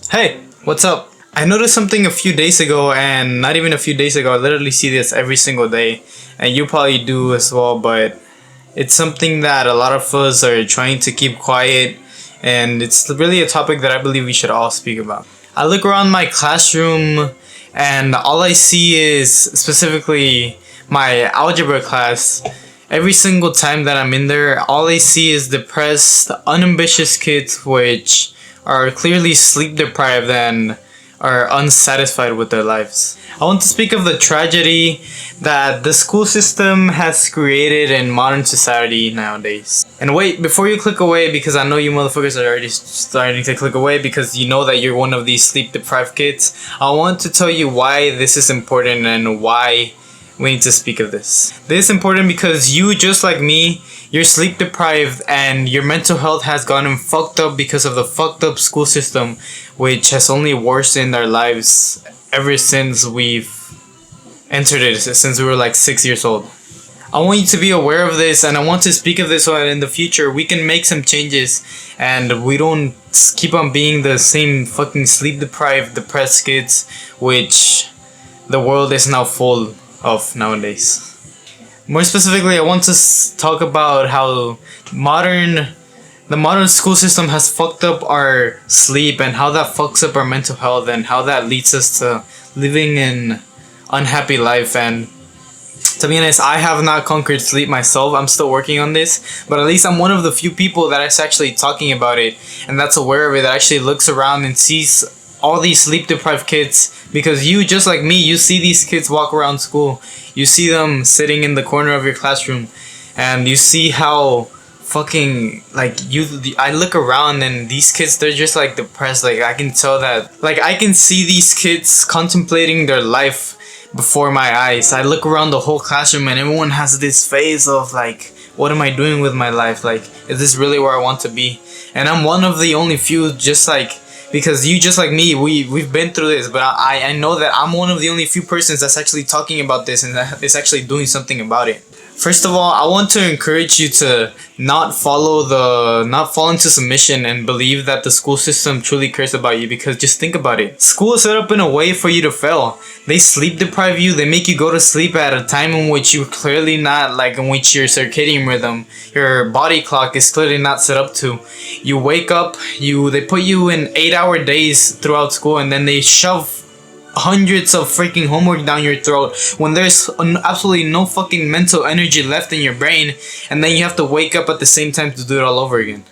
Hey, what's up? I noticed something a few days ago, and not even a few days ago. I literally see this every single day, and you probably do as well. But it's something that a lot of us are trying to keep quiet, and it's really a topic that I believe we should all speak about. I look around my classroom, and all I see is specifically my algebra class. Every single time that I'm in there, all I see is depressed, unambitious kids, which are clearly sleep deprived and are unsatisfied with their lives. I want to speak of the tragedy that the school system has created in modern society nowadays. And wait, before you click away, because I know you motherfuckers are already starting to click away because you know that you're one of these sleep deprived kids, I want to tell you why this is important and why we need to speak of this. This is important because you, just like me, you're sleep deprived and your mental health has gotten fucked up because of the fucked up school system, which has only worsened our lives ever since we've entered it, since we were like 6 years old. I want you to be aware of this, and I want to speak of this so that in the future we can make some changes and we don't keep on being the same fucking sleep deprived, depressed kids, which the world is now full of nowadays. More specifically, I want to talk about how the modern school system has fucked up our sleep and how that fucks up our mental health and how that leads us to living an unhappy life. And to be honest, I have not conquered sleep myself. I'm still working on this, but at least I'm one of the few people that is actually talking about it and that's aware of it, that actually looks around and sees all these sleep deprived kids, because you, just like me, you see these kids walk around school. You see them sitting in the corner of your classroom, and you see how fucking I look around and these kids, they're just like depressed. Like I can tell that, like I can see these kids contemplating their life before my eyes. I look around the whole classroom and everyone has this phase of like, what am I doing with my life? Like, is this really where I want to be? And I'm one of the only few, just like, because you, just like me, we've been through this, but I know that I'm one of the only few persons that's actually talking about this and that is actually doing something about it. First of all, I want to encourage you to not fall into submission and believe that the school system truly cares about you, because just think about it. School is set up in a way for you to fail. They sleep deprive you. They make you go to sleep at a time in which you're clearly not, like in which your circadian rhythm, your body clock is clearly not set up to. You wake up, they put you in 8-hour days throughout school, and then they shove hundreds of freaking homework down your throat when there's absolutely no fucking mental energy left in your brain, and then you have to wake up at the same time to do it all over again.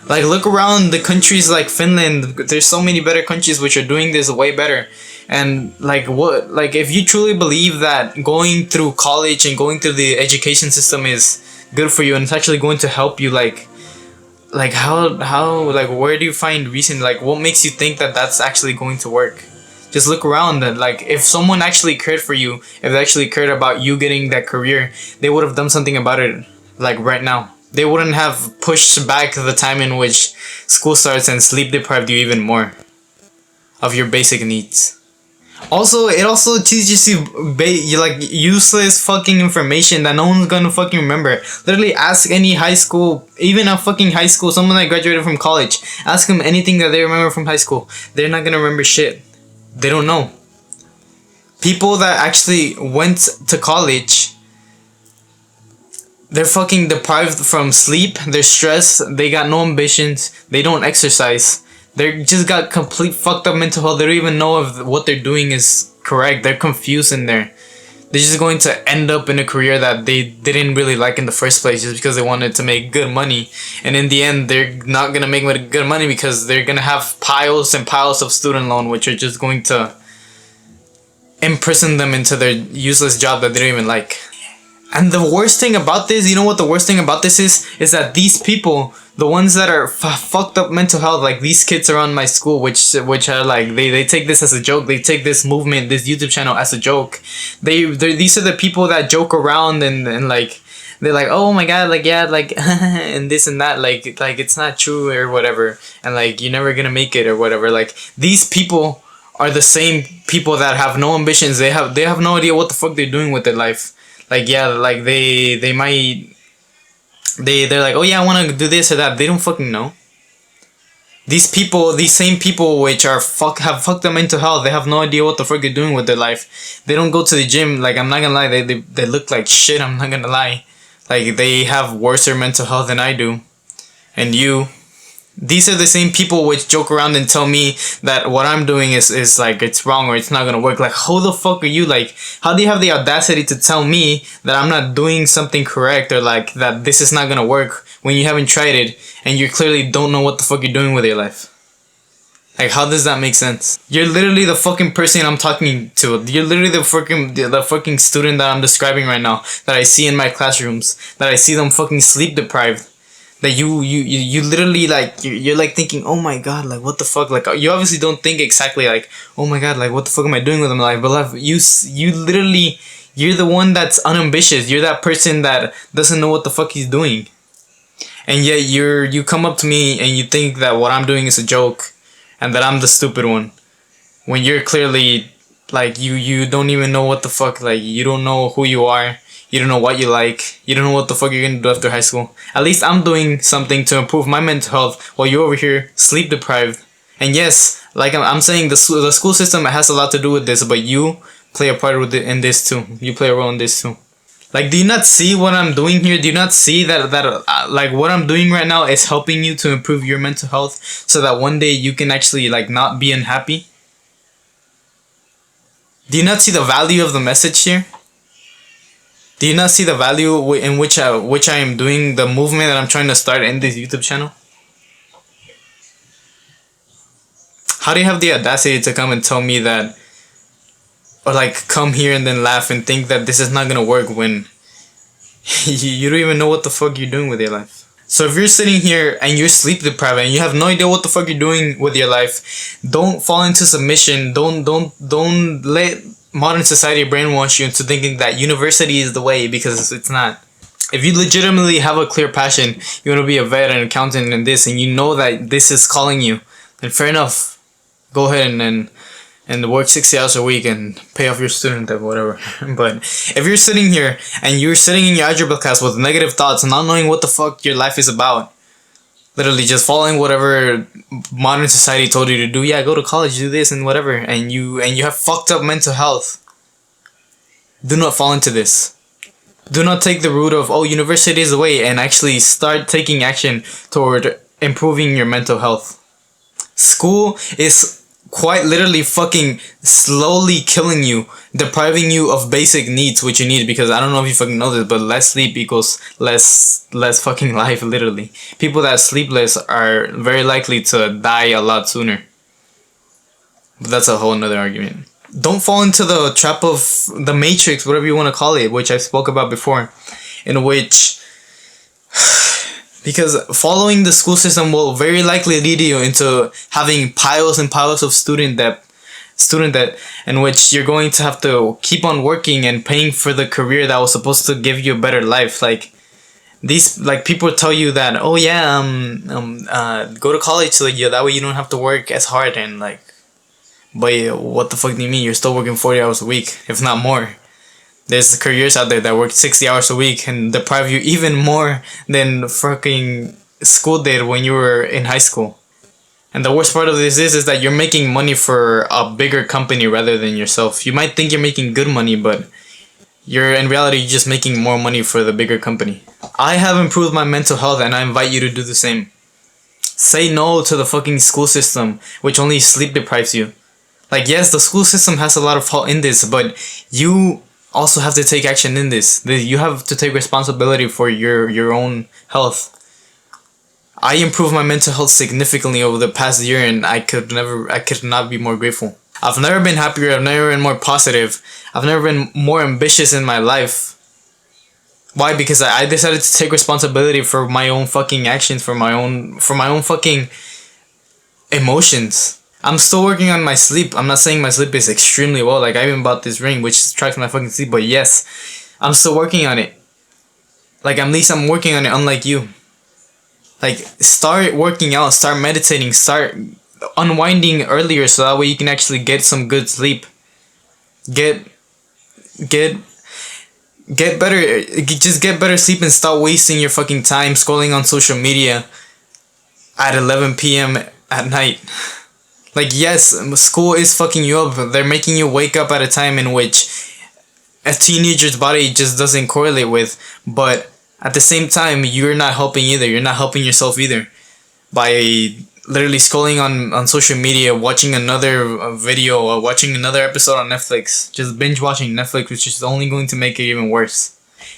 Like, look around the countries like Finland. There's so many better countries which are doing this way better. And if you truly believe that going through college and going through the education system is good for you and it's actually going to help you, where do you find reason, what makes you think that that's actually going to work? Just look around and if someone actually cared for you, if they actually cared about you getting that career, they would have done something about it right now. They wouldn't have pushed back the time in which school starts and sleep deprived you even more of your basic needs. Also, it also teaches you useless fucking information that no one's gonna fucking remember. Literally, ask any high school, even a fucking high school, someone that graduated from college. Ask them anything that they remember from high school. They're not gonna remember shit. They don't know. People that actually went to college, they're fucking deprived from sleep. They're stressed. They got no ambitions. They don't exercise. They just got complete fucked up mental health. They don't even know if what they're doing is correct. They're confused in there. They're just going to end up in a career that they didn't really like in the first place just because they wanted to make good money. And in the end, they're not going to make good money because they're going to have piles and piles of student loan, which are just going to imprison them into their useless job that they don't even like. And the worst thing about this, you know what the worst thing about this is? Is that these people, the ones that are fucked up mental health, like these kids around my school, which are like, they take this as a joke. They take this movement, this YouTube channel as a joke. These are the people that joke around and they're like, oh my god, and this and that, like it's not true or whatever, and you're never gonna make it or whatever. These people are the same people that have no ambitions. They have no idea what the fuck they're doing with their life. They might, they're like, oh yeah, I want to do this or that. They don't fucking know. These same people which have fucked up mental health, they have no idea what the fuck they're doing with their life. They don't go to the gym. Like, I'm not gonna lie, they look like shit. I'm not gonna lie. Like, they have worse mental health than I do, and you. These are the same people which joke around and tell me that what I'm doing is like it's wrong or it's not gonna work. Like, who the fuck are you? Like, how do you have the audacity to tell me that I'm not doing something correct or like that this is not gonna work when you haven't tried it and you clearly don't know what the fuck you're doing with your life? Like, how does that make sense? You're literally the fucking person I'm talking to. You're literally the fucking student that I'm describing right now, that I see in my classrooms, that I see them fucking sleep deprived. That you literally like you're like thinking, oh my god, like what the fuck, like you obviously don't think exactly like, oh my god, like what the fuck am I doing with my life? But like you literally, you're the one that's unambitious. You're that person that doesn't know what the fuck he's doing, and yet you come up to me and you think that what I'm doing is a joke, and that I'm the stupid one, when you're clearly like you don't even know what the fuck, like you don't know who you are. You don't know what you like. You don't know what the fuck you're gonna do after high school. At least I'm doing something to improve my mental health while you're over here sleep deprived. And yes, like I'm saying, the school system has a lot to do with this, but you play a part with it in this too. You play a role in this too. Like, do you not see what I'm doing here? Do you not see that like what I'm doing right now is helping you to improve your mental health so that one day you can actually like not be unhappy? Do you not see the value of the message here? Do you not see the value in which I am doing the movement that I'm trying to start in this YouTube channel? How do you have the audacity to come and tell me that, or like come here and then laugh and think that this is not gonna work when you don't even know what the fuck you're doing with your life? So if you're sitting here and you're sleep deprived and you have no idea what the fuck you're doing with your life, don't fall into submission. Don't let modern society brainwash you into thinking that university is the way, because it's not. If you legitimately have a clear passion, you want to be a vet, an accountant, and this, and you know that this is calling you, then fair enough. Go ahead and work 60 hours a week and pay off your student debt, whatever. But if you're sitting here and you're sitting in your algebra class with negative thoughts and not knowing what the fuck your life is about, literally just following whatever modern society told you to do, yeah, go to college, do this and whatever, and you have fucked up mental health, do not fall into this. Do not take the route of, oh, university is the way, and actually start taking action toward improving your mental health. School is quite literally fucking slowly killing you, depriving you of basic needs which you need, because I don't know if you fucking know this, but less sleep equals less fucking life, literally. People that sleepless are very likely to die a lot sooner. But that's a whole nother argument. Don't fall into the trap of the matrix, whatever you want to call it, which I spoke about before, in which because following the school system will very likely lead you into having piles and piles of student debt, in which you're going to have to keep on working and paying for the career that was supposed to give you a better life. Like, these, like, people tell you that, oh yeah, go to college so that way you don't have to work as hard, and like, but what the fuck do you mean? You're still working 40 hours a week, if not more. There's careers out there that work 60 hours a week and deprive you even more than fucking school did when you were in high school. And the worst part of this is that you're making money for a bigger company rather than yourself. You might think you're making good money, but you're in reality just making more money for the bigger company. I have improved my mental health and I invite you to do the same. Say no to the fucking school system, which only sleep deprives you. Like, yes, the school system has a lot of fault in this, but you also have to take action in this. You have to take responsibility for your own health. I improved my mental health significantly over the past year, and I could not be more grateful. I've never been happier. I've never been more positive. I've never been more ambitious in my life. Why? Because I decided to take responsibility for my own fucking actions, for my own fucking emotions. I'm still working on my sleep. I'm not saying my sleep is extremely well. Like, I even bought this ring which tracks my fucking sleep. But yes, I'm still working on it. Like, at least I'm working on it, unlike you. Like, start working out. Start meditating. Start unwinding earlier so that way you can actually get some good sleep. Get better. Just get better sleep and stop wasting your fucking time scrolling on social media at 11 p.m. at night. Like, yes, school is fucking you up. They're making you wake up at a time in which a teenager's body just doesn't correlate with. But at the same time, you're not helping either. You're not helping yourself either by literally scrolling on social media, watching another video, or watching another episode on Netflix. Just binge watching Netflix, which is only going to make it even worse.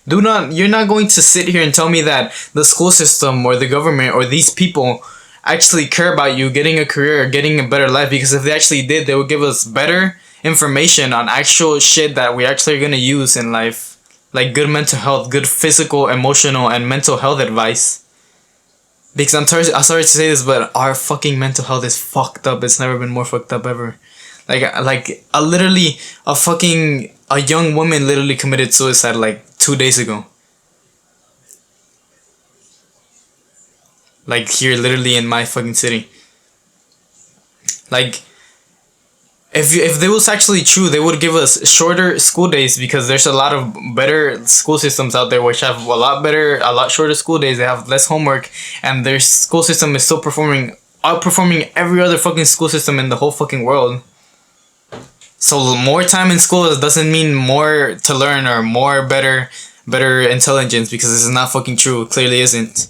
You're not going to sit here and tell me that the school system or the government or these people actually care about you getting a career or getting a better life, because if they actually did, they would give us better information on actual shit that we actually are going to use in life. Like good mental health, good physical, emotional, and mental health advice. Because I'm sorry to say this, but our fucking mental health is fucked up. It's never been more fucked up ever. Like a young woman literally committed suicide like 2 days ago. Like here, literally in my fucking city. Like, if it was actually true, they would give us shorter school days, because there's a lot of better school systems out there which have a lot shorter school days. They have less homework, and their school system is still outperforming every other fucking school system in the whole fucking world. So more time in school doesn't mean more to learn or more better intelligence, because this is not fucking true. It clearly isn't.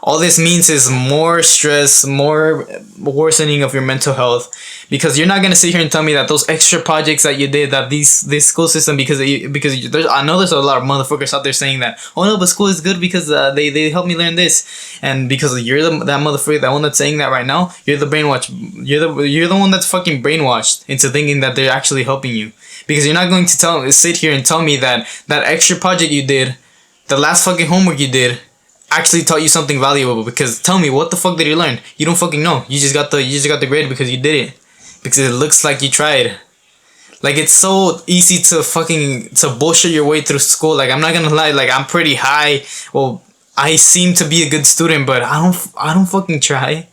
All this means is more stress, more worsening of your mental health, because you're not gonna sit here and tell me that those extra projects that you did, that this school system, I know there's a lot of motherfuckers out there saying that, oh no, but school is good because they helped me learn this, and because you're that motherfucker, that one that's saying that right now, you're the one that's fucking brainwashed into thinking that they're actually helping you, because you're not going to sit here and tell me that that extra project you did, the last fucking homework you did, actually taught you something valuable. Because tell me, what the fuck did you learn? You don't fucking know. You just got the grade because you did it, because it looks like you tried. Like, it's so easy to bullshit your way through school. Like, I'm not gonna lie, like, I'm pretty high. Well, I seem to be a good student, but I don't fucking try.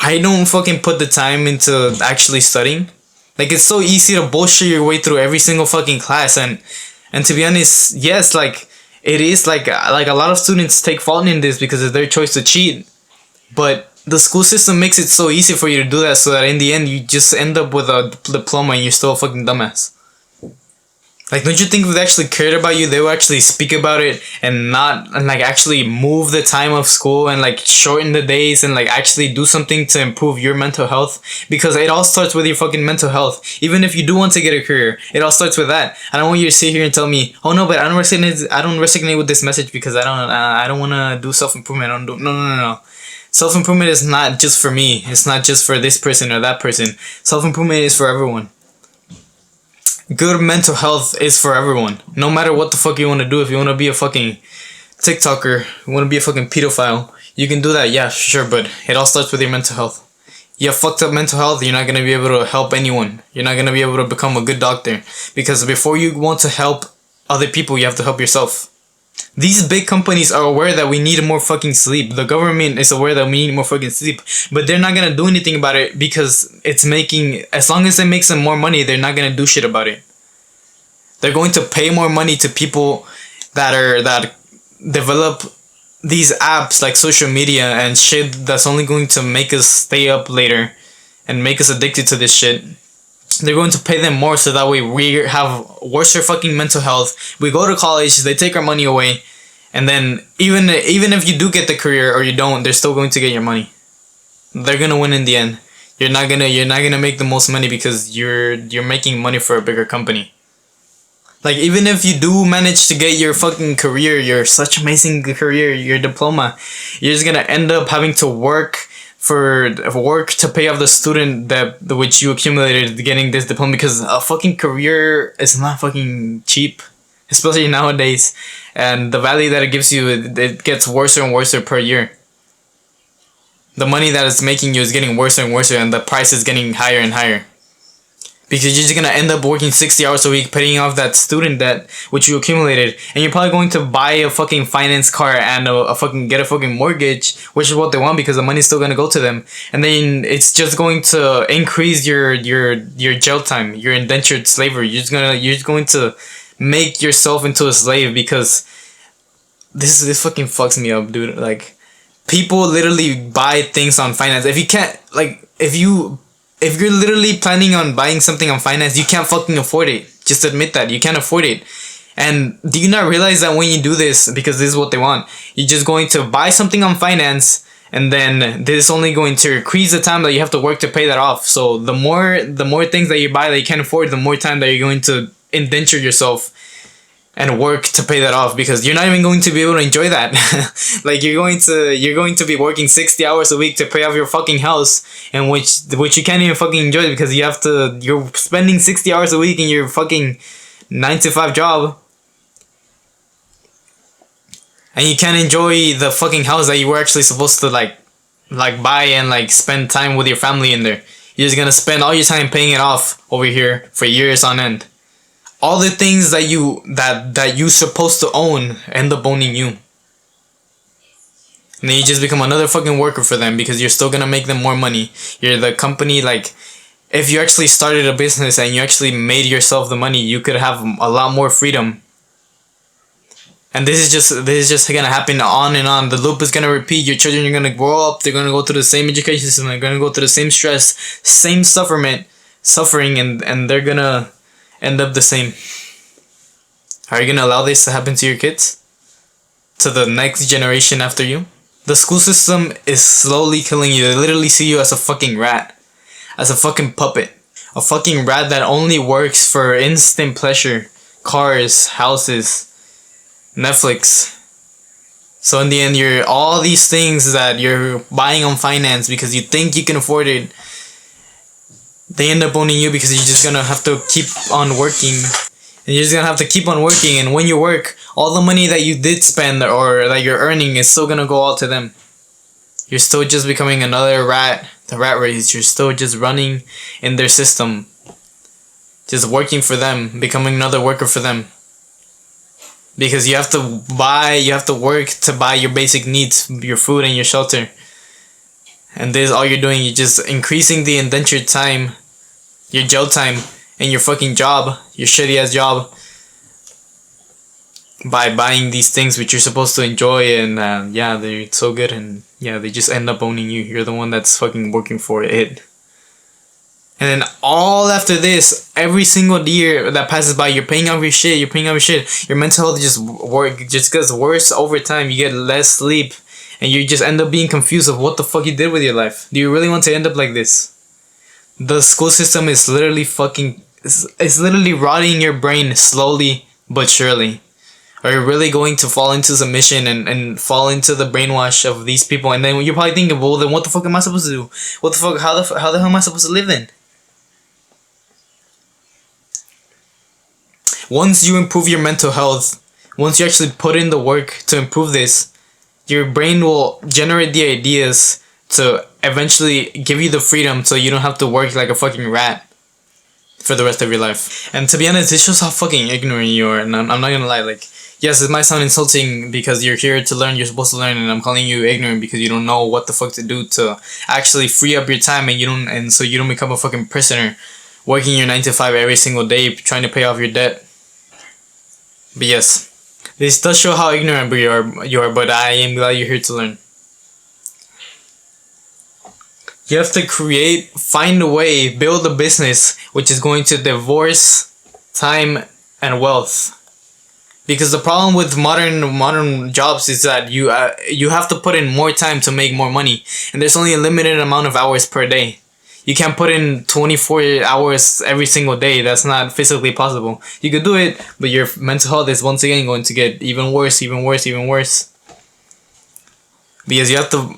I don't fucking put the time into actually studying. Like, it's so easy to bullshit your way through every single fucking class, and to be honest, yes, like, it is like a lot of students take fault in this because it's their choice to cheat. But the school system makes it so easy for you to do that, so that in the end you just end up with a diploma and you're still a fucking dumbass. Like, don't you think if they actually cared about you, they would actually speak about it and like actually move the time of school and like shorten the days and like actually do something to improve your mental health? Because it all starts with your fucking mental health. Even if you do want to get a career, it all starts with that. I don't want you to sit here and tell me, oh no, but I don't resonate with this message because I don't want to do self-improvement. No. Self-improvement is not just for me. It's not just for this person or that person. Self-improvement is for everyone. Good mental health is for everyone. No matter what the fuck you want to do. If you want to be a fucking TikToker, you want to be a fucking pedophile, you can do that, yeah, sure, but it all starts with your mental health. You have fucked up mental health, you're not going to be able to help anyone. You're not going to be able to become a good doctor. Because before you want to help other people, you have to help yourself. These big companies are aware that we need more fucking sleep. The government is aware that we need more fucking sleep. But they're not gonna do anything about it because as long as it makes them more money, they're not gonna do shit about it. They're going to pay more money to people that develop these apps like social media and shit that's only going to make us stay up later and make us addicted to this shit. They're going to pay them more so that way we have worse fucking mental health. We go to college, they take our money away, and then even if you do get the career or you don't, they're still going to get your money. They're gonna win in the end. You're not gonna make the most money because you're making money for a bigger company. Like, even if you do manage to get your fucking career, your such amazing career, your diploma, you're just gonna end up having to work to pay off the student debt which you accumulated getting this diploma, because a fucking career is not fucking cheap, especially nowadays, and the value that it gives you, it gets worse and worse per year. The money that it's making you is getting worse and worse, and the price is getting higher and higher. Because you're just gonna end up working 60 hours a week paying off that student debt which you accumulated, and you're probably going to buy a fucking finance car and get a fucking mortgage, which is what they want because the money's still gonna go to them, and then it's just going to increase your jail time, your indentured slavery. You're just going to make yourself into a slave, because this fucking fucks me up, dude. Like, People literally buy things on finance. If you can't, like, if you're literally planning on buying something on finance, you can't fucking afford it. Just admit that you can't afford it. And do you not realize that when you do this, because this is what they want, you're just going to buy something on finance, and then this is only going to increase the time that you have to work to pay that off. So the more things that you buy that you can't afford, the more time that you're going to indenture yourself and work to pay that off, because you're not even going to be able to enjoy that. Like, you're going to be working 60 hours a week to pay off your fucking house, and which you can't even fucking enjoy, because you're spending 60 hours a week in your fucking 9 to 5 job, and you can't enjoy the fucking house that you were actually supposed to like buy and like spend time with your family in there. You're just gonna spend all your time paying it off over here for years on end. All the things that you're supposed to own end up owning you. And then you just become another fucking worker for them, because you're still gonna make them more money. You're the company. Like, if you actually started a business and you actually made yourself the money, you could have a lot more freedom. And this is just gonna happen on and on. The loop is gonna repeat. Your children are gonna grow up. They're gonna go through the same education system. They're gonna go through the same stress, same suffering, and they're gonna end up the same. Are you gonna allow this to happen to your kids? To the next generation after you? The school system is slowly killing you. They literally see you as a fucking rat. As a fucking puppet. A fucking rat that only works for instant pleasure. Cars, houses, Netflix. So in the end, all these things that you're buying on finance because you think you can afford it, they end up owning you, because you're just gonna have to keep on working. And you're just gonna have to keep on working, and when you work, all the money that you did spend or that you're earning is still gonna go all to them. You're still just becoming another rat, the rat race. You're still just running in their system. Just working for them, becoming another worker for them. Because you have to work to buy your basic needs, your food and your shelter. And this is all you're doing. You're just increasing the indentured time, your jail time, and your fucking job, your shitty ass job, by buying these things which you're supposed to enjoy. And yeah, they're so good, and yeah, they just end up owning you. You're the one that's fucking working for it. And then all after this, every single year that passes by, you're paying off your shit. Your mental health just gets worse over time. You get less sleep, and you just end up being confused of what the fuck you did with your life. Do you really want to end up like this? The school system is literally it's literally rotting your brain slowly but surely. Are you really going to fall into submission and fall into the brainwash of these people? And then you're probably thinking, well, then what the fuck am I supposed to do? What the fuck? How the hell am I supposed to live then? Once you improve your mental health, once you actually put in the work to improve this, your brain will generate the ideas to eventually give you the freedom so you don't have to work like a fucking rat for the rest of your life. And to be honest, this shows how fucking ignorant you are. And I'm not gonna lie, like, yes, it might sound insulting because you're here to learn, you're supposed to learn, and I'm calling you ignorant because you don't know what the fuck to do to actually free up your time, and so you don't become a fucking prisoner working your 9 to 5 every single day trying to pay off your debt. But yes, this does show how ignorant you are, but I am glad you're here to learn. You have to find a way, build a business which is going to divorce time and wealth. Because the problem with modern jobs is that you have to put in more time to make more money, and there's only a limited amount of hours per day. You can't put in 24 hours every single day. That's not physically possible. You could do it, but your mental health is once again going to get even worse. Because you have to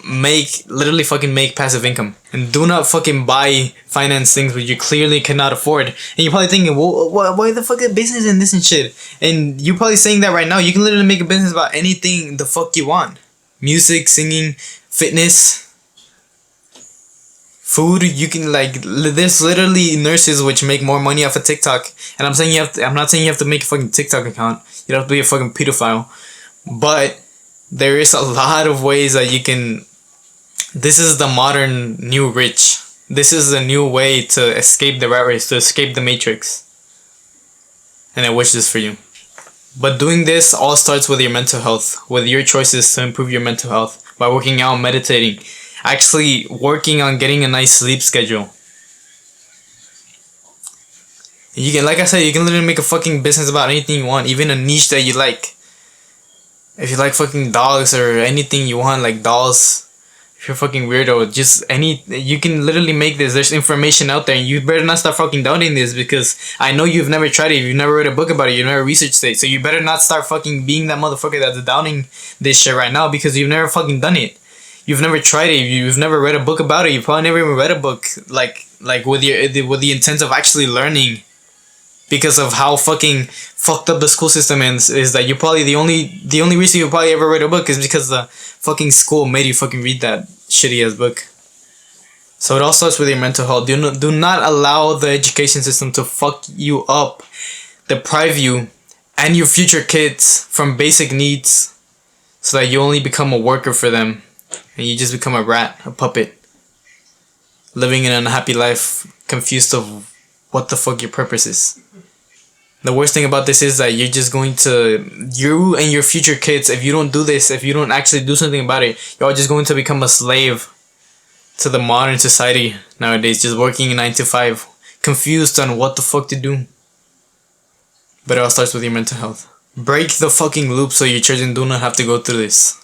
literally fucking make passive income. And do not fucking buy finance things which you clearly cannot afford. And you're probably thinking, well, why the fuck is business in this and shit? And you're probably saying that right now. You can literally make a business about anything the fuck you want. Music, singing, fitness, food. You can, like, there's literally nurses which make more money off of TikTok. And I'm not saying you have to make a fucking TikTok account. You don't have to be a fucking pedophile. But there is a lot of ways that you can. This is the modern new rich. This is the new way to escape the rat race, to escape the matrix. And I wish this for you. But doing this all starts with your mental health, with your choices to improve your mental health. by working out, meditating, actually working on getting a nice sleep schedule. You can, like I said, you can literally make a fucking business about anything you want, even a niche that you like. If you like fucking dogs or anything you want, like dolls, if you're fucking weirdo, just you can literally make this. There's information out there, and you better not start fucking doubting this, because I know you've never tried it, you've never read a book about it, you've never researched it, so you better not start fucking being that motherfucker that's doubting this shit right now, because you've never fucking done it. You've never tried it, you've never read a book about it, you probably never even read a book like with the intent of actually learning. Because of how fucking fucked up the school system is that you probably the only reason you probably ever read a book is because the fucking school made you fucking read that shitty ass book. So it all starts with your mental health. Do not allow the education system to fuck you up, deprive you and your future kids from basic needs, so that you only become a worker for them and you just become a rat, a puppet, living an unhappy life, confused of what the fuck your purpose is. The worst thing about this is that you're just going to, you and your future kids, if you don't do this, if you don't actually do something about it, you're all just going to become a slave to the modern society nowadays, just working 9 to 5, confused on what the fuck to do. But it all starts with your mental health. Break the fucking loop so your children do not have to go through this.